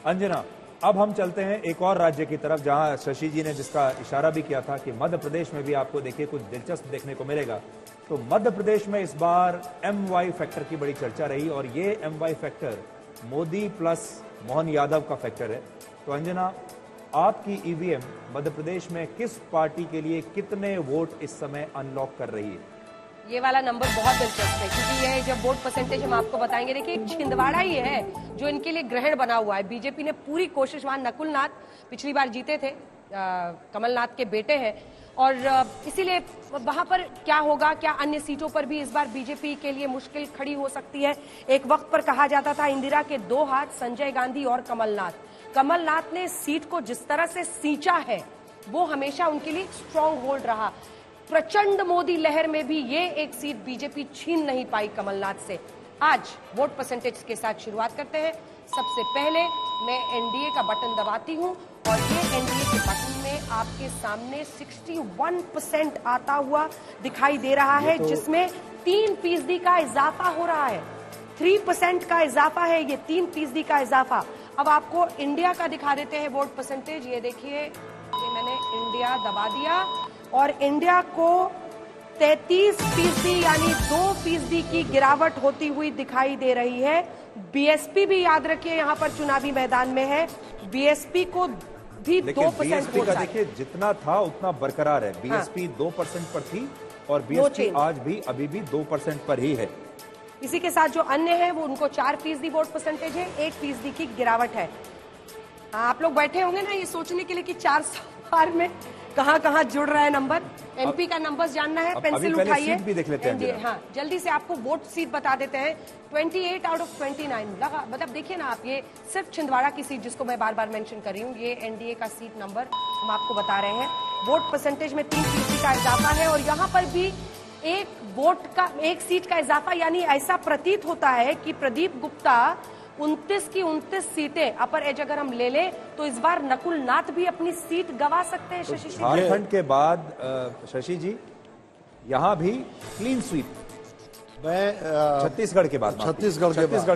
अंजना, अब हम चलते हैं एक और राज्य की तरफ जहां शशि जी ने जिसका इशारा भी किया था कि मध्य प्रदेश में भी आपको देखिए कुछ दिलचस्प देखने को मिलेगा। तो मध्य प्रदेश में इस बार MY फैक्टर की बड़ी चर्चा रही और ये MY factor Modi plus Mohan Yadav का फैक्टर है। तो अंजना, आपकी EVM मध्य प्रदेश में किस पार्टी के लिए कितने वोट इस समय अनलॉक कर रही है? ये वाला नंबर बहुत दिलचस्प है क्योंकि ये जब वोट परसेंटेज हम आपको बताएंगे, देखिए एक छिंदवाड़ा ही है जो इनके लिए ग्रहण बना हुआ है। बीजेपी ने पूरी कोशिश, वहां नकुल नाथ पिछली बार जीते थे, कमलनाथ के बेटे हैं, और इसीलिए वहां पर क्या होगा, क्या अन्य सीटों पर भी इस बार बीजेपी के लिए मुश्किल खड़ी हो सकती है। एक वक्त पर कहा जाता था इंदिरा के दो हाथ, संजय गांधी और कमलनाथ ने सीट को जिस तरह से सींचा है वो हमेशा उनके लिए स्ट्रांग होल्ड रहा। प्रचंड मोदी लहर में भी ये एक सीट बीजेपी छीन नहीं पाई कमलनाथ से। आज वोट परसेंटेज के साथ शुरुआत करते हैं। सबसे पहले मैं एनडीए का बटन दबाती हूं और ये एनडीए के बटन में आपके सामने 61% आता हुआ दिखाई दे रहा है, जिसमें 3% का इजाफा हो रहा है। 3% का इजाफा है, ये 3% का इजाफा। अब आपको इंडिया का दिखा देते हैं वोट परसेंटेज। ये देखिए, ये मैंने इंडिया दबा दिया और इंडिया को 33% यानी 2% की गिरावट होती हुई दिखाई दे रही है। बीएसपी भी याद रखिए यहाँ पर चुनावी मैदान में है, बीएसपी को भी 2% वोट का देखिए जितना था उतना बरकरार है। बीएसपी 2% पर थी और बीएसपी आज भी अभी भी 2% पर ही है। इसी के साथ जो अन्य है वो उनको 4% वोट परसेंटेज है, 1% की गिरावट है। आप लोग बैठे होंगे ना ये सोचने के लिए कि 4 साल में कहाँ जुड़ रहा है नंबर। एमपी का नंबर जानना है, पेंसिल उठाइए, भी देख लेते हैं। हाँ, जल्दी से आपको वोट सीट बता देते हैं। 28 आउट ऑफ 29 लगा, मतलब देखिए ना आप, ये सिर्फ छिंदवाड़ा की सीट जिसको मैं बार बार मेंशन कर रही हूँ, ये एनडीए का सीट नंबर हम आपको बता रहे हैं। वोट परसेंटेज में 3% का इजाफा है और यहाँ पर भी एक सीट का इजाफा, यानी ऐसा प्रतीत होता है कि प्रदीप गुप्ता 29 की 29 सीटें अपर एज अगर हम ले लें तो इस बार नकुल नाथ भी अपनी सीट गंवा सकते हैं। शशि जी, झारखंड के बाद शशि जी यहाँ भी क्लीन स्वीप। मैं छत्तीसगढ़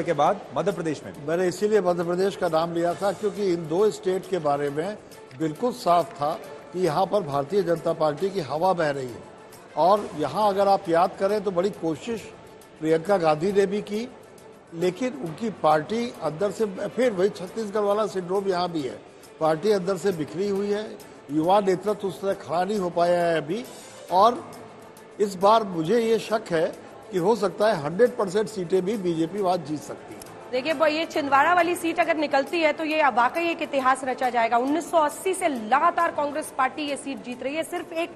के बाद मध्य प्रदेश में मैंने इसीलिए मध्य प्रदेश का नाम लिया था क्योंकि इन दो स्टेट के बारे में बिल्कुल साफ था कि यहाँ पर भारतीय जनता पार्टी की हवा बह रही है। और यहाँ अगर आप याद करें तो बड़ी कोशिश प्रियंका गांधी ने भी की, लेकिन उनकी पार्टी अंदर से, फिर वही छत्तीसगढ़ वाला सिंड्रोम यहाँ भी है, पार्टी अंदर से बिखरी हुई है, युवा नेतृत्व उस तरह खड़ा नहीं हो पाया है अभी। और इस बार मुझे ये शक है कि हो सकता है 100% सीटें भी बीजेपी वहां जीत सकती है। देखिए ये छिंदवाड़ा वाली सीट अगर निकलती है तो ये वाकई एक इतिहास रचा जाएगा। 1980 से लगातार कांग्रेस पार्टी ये सीट जीत रही है। सिर्फ एक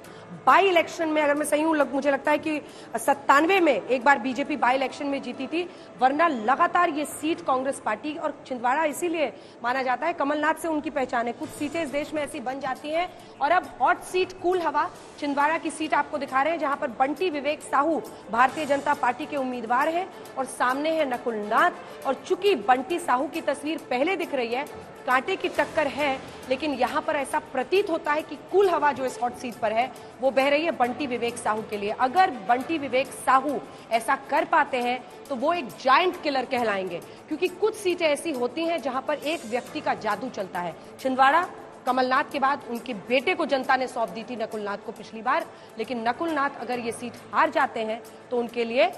बाई इलेक्शन में, अगर मैं सही हूं, मुझे लगता है कि 97 में एक बार बीजेपी बाई इलेक्शन में जीती थी, वरना लगातार ये सीट कांग्रेस पार्टी। और छिंदवाड़ा इसीलिए माना जाता है, कमलनाथ से उनकी पहचान है। कुछ सीटें इस देश में ऐसी बन जाती हैं। और अब हॉट सीट, कूल हवा, छिंदवाड़ा की सीट आपको दिखा रहे हैं, जहां पर बंटी विवेक साहू भारतीय जनता पार्टी के उम्मीदवार हैं और सामने है नकुल नाथ। और चूंकि बंटी साहू की तस्वीर पहले दिख रही है, कांटे की टक्कर है, लेकिन यहां पर ऐसा प्रतीत होता है कि कूल हवा जो इस हॉट सीट पर है वो बह रही है बंटी विवेक साहू के लिए। अगर बंटी विवेक साहू ऐसा कर पाते हैं तो वो एक जायंट किलर कहलाएंगे, क्योंकि कुछ सीटें ऐसी होती हैं जहां पर एक व्यक्ति का जादू चलता है। छिंदवाड़ा कमलनाथ के बाद उनके बेटे को जनता ने सौंप दी थी, नकुल नाथ को, पिछली बार। लेकिन नकुल नाथ अगर ये सीट हार जाते हैं तो उनके लिए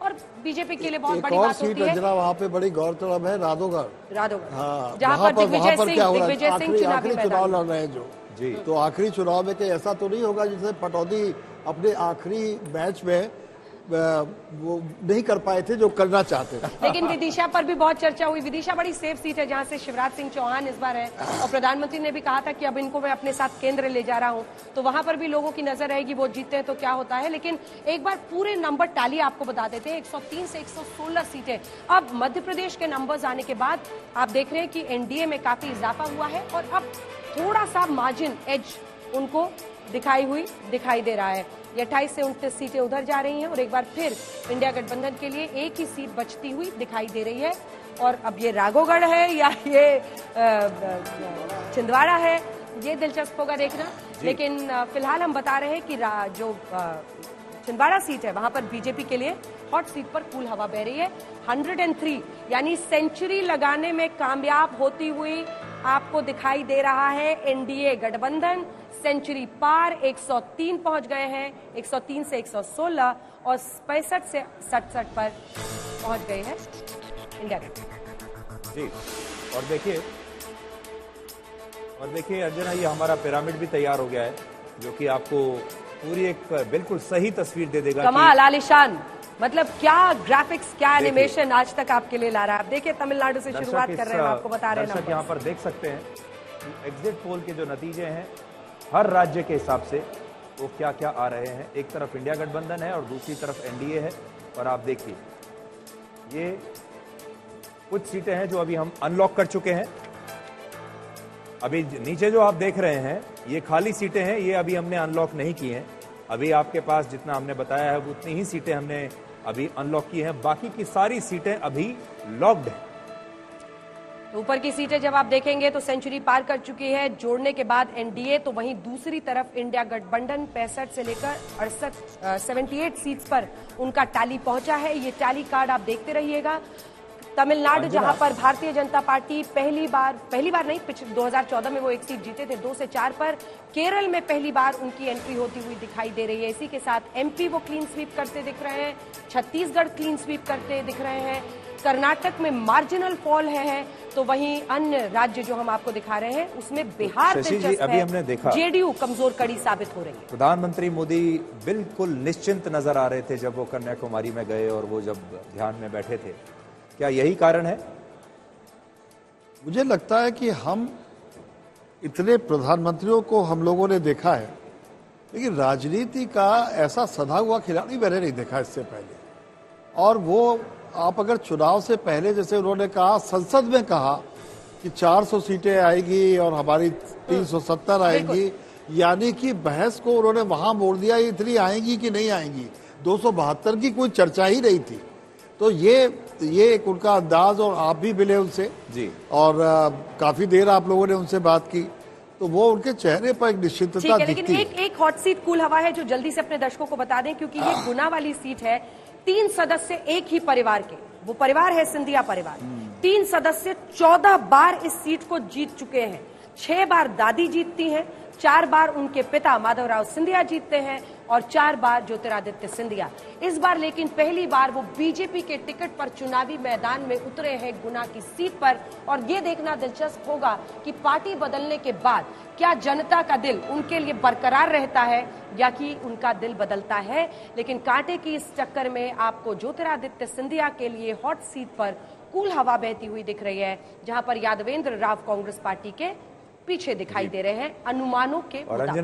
और बीजेपी के लिए बहुत बड़ी बात होती है। वहाँ पे बड़ी गौरतलब है राधोगढ़, हाँ, जहाँ पर दिग्विजय सिंह चुनाव लड़ रहे हैं जो जी। तो आखिरी चुनाव में कहीं ऐसा तो नहीं होगा जिससे पटौदी अपने आखिरी मैच में वो नहीं कर पाए थे जो करना चाहते थे। लेकिन विदिशा पर भी बहुत चर्चा हुई। विदिशा बड़ी सेफ सीट है जहां से शिवराज सिंह चौहान इस बार है और प्रधानमंत्री ने भी कहा था कि अब इनको मैं अपने साथ केंद्र ले जा रहा हूं, तो वहां पर भी लोगों की नजर रहेगी वो जीतते हैं तो क्या होता है। लेकिन एक बार पूरे नंबर टाली आपको बता देते हैं, 103 से 116 सीटें। अब मध्य प्रदेश के नंबर्स आने के बाद आप देख रहे हैं कि एनडीए में काफी इजाफा हुआ है और अब थोड़ा सा मार्जिन एज उनको दिखाई दे रहा है। 28 से 29 सीटें उधर जा रही हैं और एक बार फिर इंडिया गठबंधन के लिए एक ही सीट बचती हुई दिखाई दे रही है। और अब ये राघोगढ़ है या ये छिंदवाड़ा है, ये दिलचस्प होगा देखना। लेकिन फिलहाल हम बता रहे हैं कि जो छिंदवाड़ा सीट है वहां पर बीजेपी के लिए हॉट सीट पर कूल हवा बह रही है। 103 यानी सेंचुरी लगाने में कामयाब होती हुई आपको दिखाई दे रहा है एनडीए गठबंधन। सेंचुरी पार 103 पहुंच गए हैं, 103 से 116 और 65 से 67 पर पहुंच गए हैं इंडिया गठबंधन जी। और देखिए अंजना, ये हमारा पिरामिड भी तैयार हो गया है, जो कि आपको पूरी एक बिल्कुल सही तस्वीर दे देगा। कमाल, आलिशान, मतलब क्या ग्राफिक्स, क्या एनिमेशन आज तक आपके लिए ला रहा है। आप देखिए तमिलनाडु से शुरुआत कर रहे हैं, आपको बता रहे हैं। दर्शक यहाँ पर देख सकते हैं एग्जिट पोल के जो नतीजे हैं हर राज्य के हिसाब से वो क्या क्या आ रहे हैं। एक तरफ इंडिया गठबंधन है और दूसरी तरफ एनडीए है। और आप देखिए ये कुछ सीटें हैं जो अभी हम अनलॉक कर चुके हैं। अभी नीचे जो आप देख रहे हैं ये खाली सीटें हैं, ये अभी हमने अनलॉक नहीं की हैं। अभी आपके पास जितना हमने बताया है उतनी ही सीटें हमने अभी अनलॉक की हैं, बाकी की सारी सीटें अभी लॉक्ड हैं। तो ऊपर की सीटें जब आप देखेंगे तो सेंचुरी पार कर चुकी है, जोड़ने के बाद एनडीए, तो वहीं दूसरी तरफ इंडिया गठबंधन 65 से लेकर 78 सीट्स पर उनका टैली पहुंचा है। ये टैली कार्ड आप देखते रहिएगा। तमिलनाडु जहां पर भारतीय जनता पार्टी पहली बार नहीं, पिछले 2014 में वो एक सीट जीते थे 2 से 4 पर। केरल में पहली बार उनकी एंट्री होती हुई दिखाई दे रही है। इसी के साथ एमपी वो क्लीन स्वीप करते दिख रहे हैं, छत्तीसगढ़ क्लीन स्वीप करते दिख रहे हैं, कर्नाटक में मार्जिनल फॉल है। तो वहीं अन्य राज्य जो हम आपको दिखा रहे हैं उसमें बिहार दिलचस्प अभी हमने देखा जेडीयू कमजोर कड़ी साबित हो रही है। प्रधानमंत्री मोदी बिल्कुल निश्चिंत नजर आ रहे थे जब वो कन्याकुमारी में गए और वो जब ध्यान में बैठे थे। क्या यही कारण है? मुझे लगता है कि हम इतने प्रधानमंत्रियों को हम लोगों ने देखा है, लेकिन राजनीति का ऐसा सधा हुआ खिलाड़ी मैंने नहीं देखा इससे पहले। और वो आप अगर चुनाव से पहले, जैसे उन्होंने कहा, संसद में कहा कि 400 सीटें आएगी और हमारी 370 आएंगी, यानी कि बहस को उन्होंने वहां मोड़ दिया, इतनी आएंगी कि नहीं आएंगी। 272 की कोई चर्चा ही नहीं थी। तो ये एक उनका अंदाज, और आप भी मिले उनसे जी, और काफी देर आप लोगों ने उनसे बात की, तो वो उनके चेहरे पर एक निश्चितता दिखती है। लेकिन एक हॉट सीट कूल हवा है जो जल्दी से अपने दर्शकों को बता दें, क्योंकि ये गुना वाली सीट है। 3 सदस्य एक ही परिवार के, वो परिवार है सिंधिया परिवार। 3 सदस्य 14 बार इस सीट को जीत चुके हैं। 6 बार दादी जीतती हैं, 4 बार उनके पिता माधवराव सिंधिया जीतते हैं और 4 बार ज्योतिरादित्य सिंधिया। इस बार लेकिन पहली बार वो बीजेपी के टिकट पर चुनावी मैदान में उतरे हैं गुना की सीट पर। और ये देखना दिलचस्प होगा कि पार्टी बदलने के बाद क्या जनता का दिल उनके लिए बरकरार रहता है या कि उनका दिल बदलता है। लेकिन कांटे की इस चक्कर में आपको ज्योतिरादित्य सिंधिया के लिए हॉट सीट पर कूल हवा बहती हुई दिख रही है, जहां पर यादवेंद्र राव कांग्रेस पार्टी के पीछे दिखाई दे रहे हैं अनुमानों के मुताबिक।